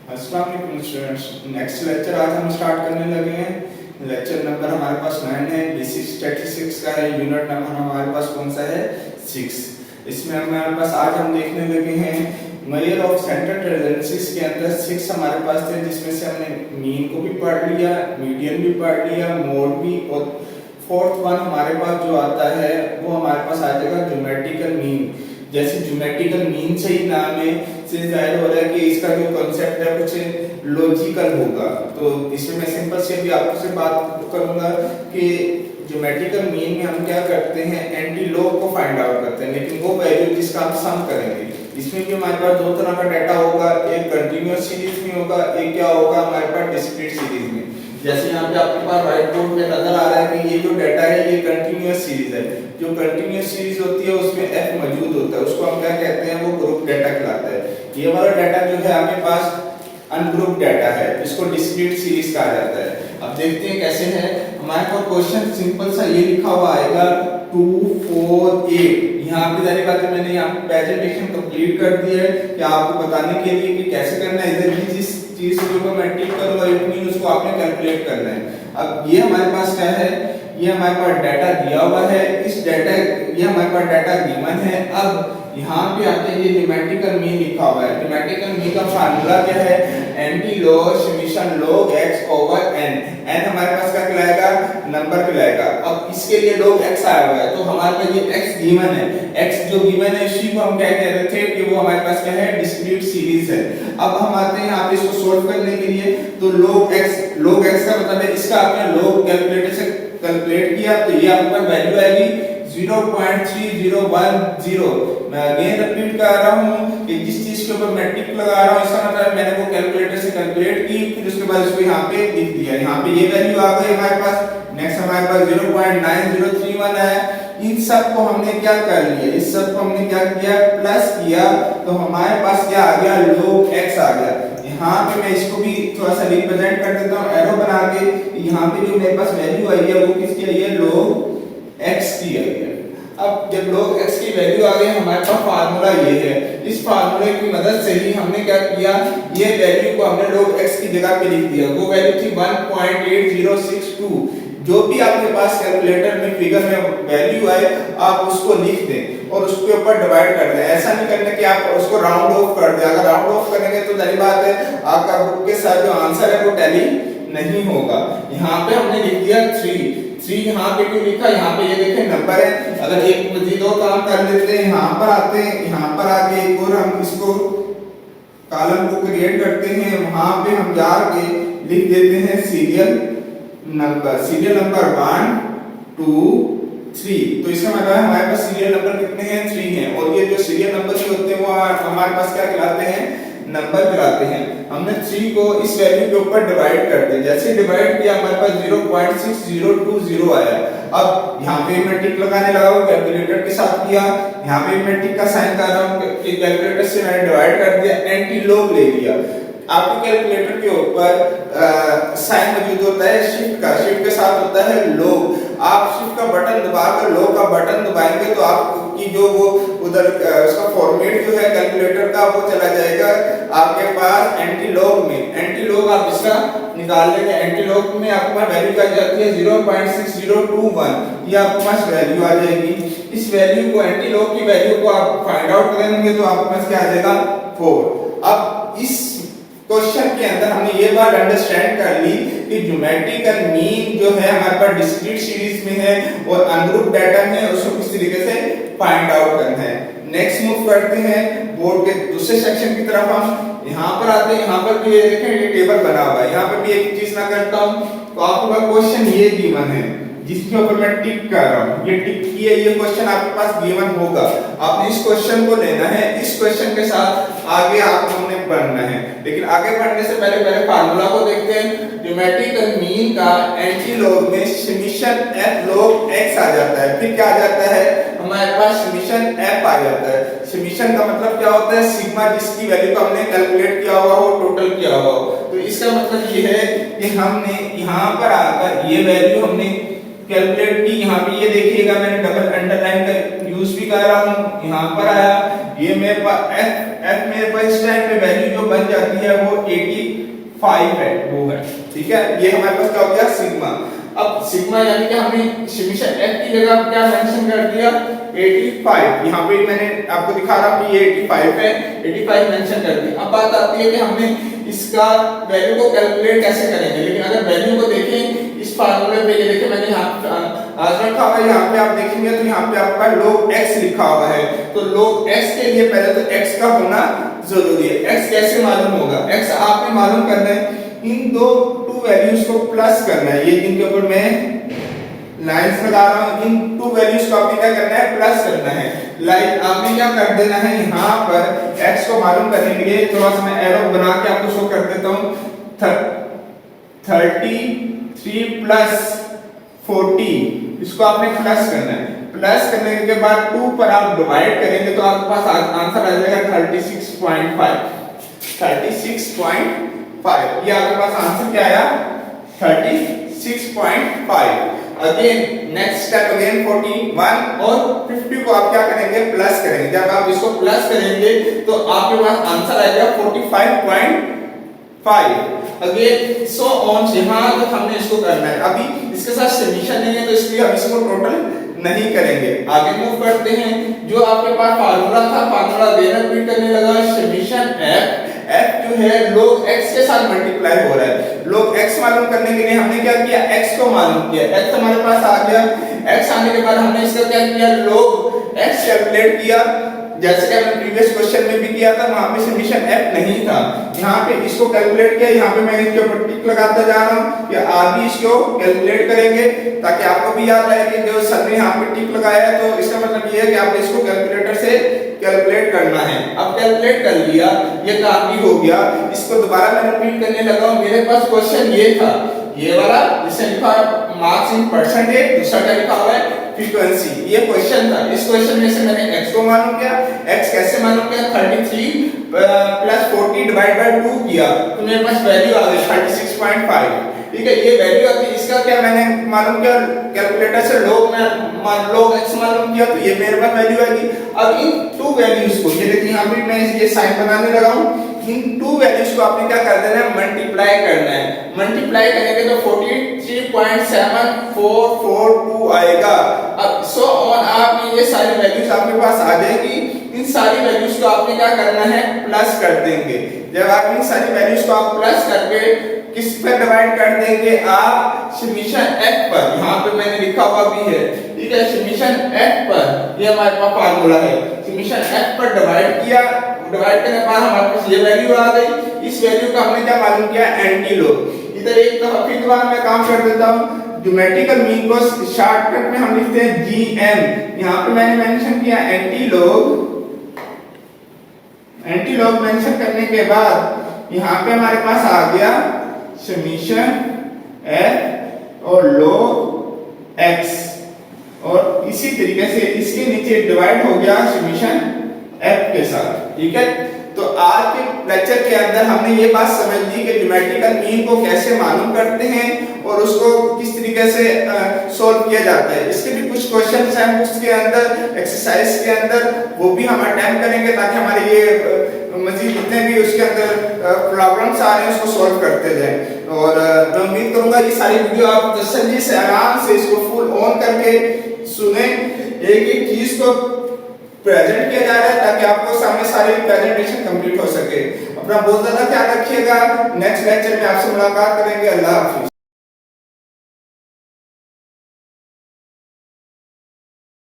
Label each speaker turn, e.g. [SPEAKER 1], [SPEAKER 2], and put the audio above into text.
[SPEAKER 1] अस्सलाम वालेकुम students. Next lecture आज हम स्टार्ट करने लगे हैं। लेक्चर नंबर हमारे पास 9 है। बेसिक स्टैटिस्टिक्स का है। यूनिट नंबर हमारे पास कौन सा है? 6। इसमें हमारे पास आज हम देखने लगे हैं मेजर ऑफ सेंट्रल टेंडेंसीज के अंदर 6 हमारे पास थे, जिसमें से हमने मीन को भी पढ़ लिया, मीडियन भी पढ़ लिया, मोड भी, और फोर्थ वन हमारे पास जो आता है वो हमारे पास आ जाएगा ज्योमेट्रिकल मीन। जैसे ज्योमेट्रिकल मीन से ही नाम है, से जाहिर हो रहा है कि इसका जो कांसेप्ट है कुछ लॉजिकल होगा। तो इसमें मैं सिंपल से भी आपसे बात करूंगा कि ज्योमेट्रिकल मीन में हम क्या करते हैं, एंटी लॉग को फाइंड आउट करते हैं, लेकिन वो वैल्यू जिसका हम सम करेंगे। इसमें भी हमारे पास दो तरह का डाटा होगा, एक कंटीन्यूअस सीरीज में होगा, एक क्या होगा हमारे पास डिस्क्रीट सीरीज में। जैसे यहाँ पे आपके पास व्हाइट बोर्ड में नजर आ रहा है कि ये जो डाटा है ये कंटीन्यूअस सीरीज है। जो कंटीन्यूअस सीरीज होती है उसमें f मौजूद होता है, उसको हम क्या कहते हैं, वो ग्रुप डाटा कहलाता है। ये वाला डाटा जो है हमारे पास अनग्रुप डाटा है, इसको डिस्क्रीट सीरीज कहा जाता है। अब देखते हैं कैसे है। हमारे पास क्वेश्चन सिंपल सा ये लिखा हुआ आएगा 2 4 8। यहाँ पे जाने बात है, मैंने यहाँ प्रेजेंटेशन कंप्लीट कर दी है कि आपको बताने के लिए कि कैसे करना है। इधर भी जिस चीज को मैं टिक करूंगा इट मीन उसको आपने कैलकुलेट करना है। अब ये हमारे पास क्या है, ये हमारे पास डाटा दिया हुआ है, इस डाटा ये हमारे पास डाटा गिवन है। अब यहाँ पे आते हैं, ये ज्योमेट्रिकल मीन लिखा हुआ है। ज्योमेट्रिकल मीन का फार्मूला क्या है, anti log summation log x over n। n हमारे पास क्या कहलाएगा, नंबर कहलाएगा। अब इसके लिए log x आया हुआ है, तो हमारे पास ये x गिवन है। x जो गिवन है इसी को हम क्या कह रहे थे कि वो हमारे पास क्या है, डिस्क्रीट सीरीज है। अब हम आते हैं यहाँ पे इसको सोल्व करने के लिए, तो log x का मतलब है इसका आपने log कैलकुलेटर से कैलकुलेट किया, तो ये आपके पास वैल्यू आएगी 0.3010। मैं अगेन रिपीट कर रहा हूं कि जिस चीज के ऊपर मैं टिक लगा रहा हूं इसका मतलब मैंने वो कैलकुलेटर से कैलकुलेट की, फिर उसके बाद इसको यहाँ पे लिख दिया। यहाँ पे ये वैल्यू आ गई हमारे पास। नेक्स्ट हमारे पास 0.9031 है। इन सब को हमने क्या कर लिया, इस सब को हमने क्या किया, प्लस किया, तो हमारे पास क्या आ गया, log x आ गया। यहाँ पे मैं इसको भी थोड़ा सा रिप्रेजेंट कर देता हूँ एरो बना के। यहाँ पे जो मेरे पास वैल्यू आई है वो किसकी आई है, log x की आई है। अब जब log x की वैल्यू आ गई, हमारे पास फार्मूला ये है। इस फार्मूले की मदद से ही हमने क्या किया, ये वैल्यू को हमने log x की जगह पे लिख दिया। वो वैल्यू थी 1.8062। जो भी आपके पास कैलकुलेटर में फिगर में वैल्यू आए आप उसको लिख दें और उसके ऊपर डिवाइड कर दें। ऐसा नहीं करना कि आप उसको राउंड ऑफ कर दें। अगर राउंड ऑफ करेंगे तो जाहिर बात है आपका बुक के साथ जो आंसर है वो टैली नहीं होगा। यहाँ पे हमने लिख दिया 3 यहाँ पे क्यों लिखा, यहाँ पे ये देखें नंबर है। अगर एक मजीद और काम कर लेते हैं, यहाँ पर आते हैं, यहाँ पर आके एक और हम इसको कॉलम को क्रिएट करते हैं। वहां पे हम जाके लिख देते हैं सीरियल नंबर 1 2 3। तो इसका मतलब हमारे पास सीरियल नंबर कितने हैं, 3 हैं। और ये जो सीरियल नंबर होते हैं वो हमारे पास क्या कहलाते हैं, नंबर कहलाते हैं। हमने 3 को इस वैल्यू के ऊपर डिवाइड कर दिया। जैसे डिवाइड किया हमारे पास 0.6020 आया। अब यहाँ पे मैं टिक लगाने लगा हूँ, कैलकुलेटर के साथ किया। यहाँ पे मैं टिक का साइन कर रहा हूँ कि कैलकुलेटर से मैंने डिवाइड कर दिया, एंटी लॉग ले लिया। आपके कैलकुलेटर के ऊपर साइन मौजूद होता है शिफ्ट का, शिफ्ट के साथ होता है log। आप शिफ्ट का बटन दबाकर log का बटन दबाएंगे तो आपकी जो वो उधर उसका फॉर्मेट जो है कैलकुलेटर का वो चला जाएगा आपके पास एंटी लॉग में। एंटी लॉग आप इसका निकाल लेंगे। एंटी लॉग में आपके पास वैल्यू क्या जाती है 0.6021। ये आपके पास वैल्यू आ जाएगी। इस वैल्यू को एंटी लॉग की वैल्यू को आप फाइंड आउट करेंगे तो आपके पास क्या आ जाएगा 4। अब इस क्वेश्चन के अंदर हमने ये बात अंडरस्टैंड कर ली कि ज्योमेट्रिकल मीन जो है हमारे पास डिस्क्रीट सीरीज में है और अनग्रुप डाटा में है, उसको किस तरीके से फाइंड आउट करना है। नेक्स्ट मूव करते हैं बोर्ड के दूसरे सेक्शन की तरफ। हम यहाँ पर आते हैं, यहाँ पर भी ये देखें ये टेबल बना हुआ है। यहाँ पर भी एक चीज ना करता हूँ तो आपका क्वेश्चन ये गिवन है जिसके ऊपर मैं टिक कर रहा हूँ, ये टिक किया, ये क्वेश्चन आपके पास गिवन होगा। आपने इस क्वेश्चन को लेना है, इस क्वेश्चन के साथ आगे आपने बढ़ना है। लेकिन आगे बढ़ने से पहले फार्मूला को देखते हैं। ज्योमेट्रिकल मीन का एंटी लॉग में समेशन f log x आ जाता है। फिर क्या आ जाता है, हमारे पास समेशन f आ जाता है। समेशन का मतलब क्या होता है, सिग्मा जिसकी वैल्यू को हमने कैलकुलेट किया हुआ हो, टोटल किया हुआ हो। तो इसका मतलब ये है कि हमने यहाँ पर आकर ये वैल्यू हमने कैलकुलेट की। यहाँ पे ये देखिएगा मैंने डबल अंडरलाइन का यूज भी कर रहा हूँ, यहाँ पर आया ये मेरे पास एफ मेरे पास इस टाइम पे वैल्यू जो बन जाती है वो 85 है, वो है, ठीक है। ये हमारे पास क्या हो गया सिग्मा। अब सिग्मा यानी कि हमने समीशन एफ की जगह क्या मेंशन कर दिया 85। यहाँ पे मैंने आपको दिखा रहा हूँ कि ये 85 है, 85 मेंशन कर दिया। अब बात आती है कि हमने इसका वैल्यू को कैलकुलेट कैसे करेंगे। लेकिन अगर वैल्यू को देखें इस फार्मूले पे, ये देखिए मैंने यहाँ आज रखा हुआ है, यहाँ पे आप देखेंगे तो यहाँ पे आपका log x लिखा हुआ है। तो log x के लिए पहले तो x का होना जरूरी है। x कैसे मालूम होगा, x आपने मालूम करना है, इन दो टू वैल्यूज को प्लस करना है। ये इनके ऊपर मैं लाइंस लगा रहा हूँ, इन टू वैल्यूज को आपने क्या करना है प्लस करना है। लाइक आपने क्या कर देना है, यहाँ पर x को मालूम करने के लिए थोड़ा सा मैं एरो बना के आपको शो कर देता हूँ। 33 प्लस 40 इसको आपने प्लस करना है। प्लस करने के बाद 2 पर आप डिवाइड करेंगे तो आपके पास आंसर आ जाएगा 36.5। 36.5 ये आपके पास आंसर क्या आया 36.5। अगेन नेक्स्ट स्टेप, अगेन 41 और 50 को आप क्या करेंगे प्लस करेंगे। जब आप इसको प्लस करेंगे तो आपके पास आंसर आएगा 45.5। अगेन सो ऑन, यहाँ तक हमने इसको करना है। अभी इसके साथ समीशन नहीं है तो इसलिए हम इसको टोटल नहीं करेंगे। आगे मूव करते हैं। जो आपके पास फार्मूला था, फार्मूला देना रिपीट करने लगा, समीशन f जो है log x के साथ मल्टीप्लाई हो रहा है। log x मालूम करने के लिए हमने क्या किया, x को मालूम किया, x हमारे पास आ गया। x आने के बाद हमने इसका क्या किया, log x कैलकुलेट किया, जैसे कि हमने प्रीवियस क्वेश्चन में भी किया था। वहां पे समीशन f नहीं था, यहाँ पे इसको कैलकुलेट किया। यहाँ पे मैं इसके ऊपर टिक लगाता जा रहा हूँ कि आप भी इसको कैलकुलेट करेंगे ताकि आपको भी याद रहे कि जो सर ने यहाँ पे टिक लगाया है तो इसका मतलब ये है कि आपको इसको कैलकुलेटर से कैलकुलेट करना है। अब कैलकुलेट कर लिया, ये काम भी हो गया। इसको दोबारा मैं रिपीट करने लगा हूँ। मेरे पास क्वेश्चन ये था, ये वाला जिसने लिखा मार्क्स इन परसेंटेज, दूसरा क्या लिखा हुआ है फ्रीक्वेंसी, ये क्वेश्चन था। इस क्वेश्चन में से मैंने x को मालूम किया। x कैसे मालूम किया, 33 प्लस 40 डिवाइड बाय 2 किया तो मेरे पास वैल्यू आ गई 36.5। ठीक है, ये वैल्यू आती है। इसका क्या मैंने मालूम किया कैलकुलेटर से log x मालूम किया तो ये मेरे पास वैल्यू आएगी। अब इन टू वैल्यूज को, ये देखिए यहाँ पे मैं ये साइन बनाने लगा हूँ, इन टू वैल्यूज को आपने क्या कर देना है मल्टीप्लाई करना है। मल्टीप्लाई करेंगे तो 43.7442 आएगा। अब सो ऑन आपने ये सारी वैल्यूज आपके पास आ जाएगी। इन सारी वैल्यूज को आपने क्या करना है प्लस कर देंगे। जब आप इन सारी वैल्यूज को आप प्लस करके किस पर डिवाइड कर देंगे, आप समीशन f पर, यहाँ पे मैंने लिखा हुआ भी है, ठीक है, समीशन f पर, ये हमारे पास फार्मूला है, समीशन f पर डिवाइड किया। डिवाइड करने के बाद हमारे पास ये वैल्यू आ गई। इस वैल्यू का हमने क्या मालूम किया एंटी लॉग। इधर एक दफा फिर बार मैं काम कर देता हूँ, ज्योमेट्रिकल मीन को शॉर्टकट में हम लिखते हैं gm। यहाँ पे मैंने मेंशन किया anti log. Anti log mention करने के बाद यहाँ पे हमारे पास आ गया समीशन f और log x, और इसी तरीके से इसके नीचे डिवाइड हो गया समीशन f के साथ। ठीक है, तो आज के लेक्चर के अंदर हमने ये बात समझ ली कि ज्योमेट्रिकल मीन को कैसे मालूम करते हैं और उसको किस तरीके से सॉल्व किया जाता है। इसके भी कुछ क्वेश्चंस हैं बुक्स के अंदर, एक्सरसाइज के अंदर, वो भी हम अटेम्प्ट करेंगे ताकि हमारे ये मजीद जितने भी उसके अंदर प्रॉब्लम्स आ रहे हैं उसको सॉल्व करते जाएं। और मैं उम्मीद करूंगा ये सारी वीडियो आप तसल्ली से आराम से इसको फुल ऑन करके सुने, एक एक चीज को प्रेजेंट किया जा रहा है ताकि आपको सामने सारी प्रेजेंटेशन कंप्लीट हो सके। अपना बहुत ज्यादा ख्याल रखिएगा। नेक्स्ट लेक्चर में आपसे मुलाकात करेंगे। अल्लाह हाफिज।